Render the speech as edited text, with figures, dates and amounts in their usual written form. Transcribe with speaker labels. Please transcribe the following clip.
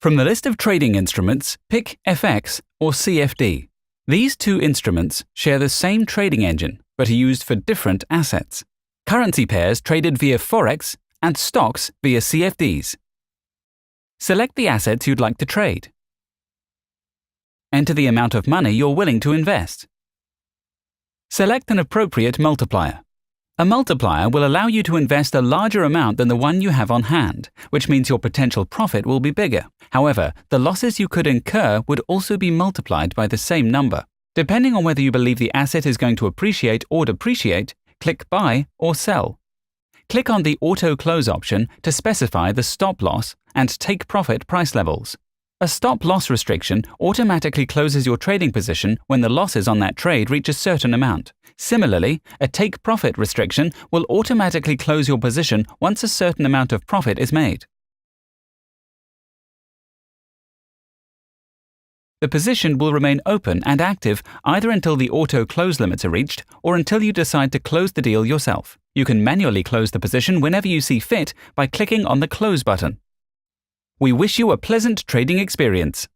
Speaker 1: From the list of trading instruments, pick FX or CFD. These two instruments share the same trading engine, but are used for different assets. Currency pairs traded via Forex and stocks via CFDs. Select the assets you'd like to trade. Enter the amount of money you're willing to invest. Select an appropriate multiplier. A multiplier will allow you to invest a larger amount than the one you have on hand, which means your potential profit will be bigger. However, the losses you could incur would also be multiplied by the same number. Depending on whether you believe the asset is going to appreciate or depreciate, click Buy or Sell. Click on the Auto Close option to specify the stop loss and take profit price levels. A stop loss restriction automatically closes your trading position when the losses on that trade reach a certain amount. Similarly, a take profit restriction will automatically close your position once a certain amount of profit is made. The position will remain open and active either until the auto close limits are reached or until you decide to close the deal yourself. You can manually close the position whenever you see fit by clicking on the Close button. We wish you a pleasant trading experience.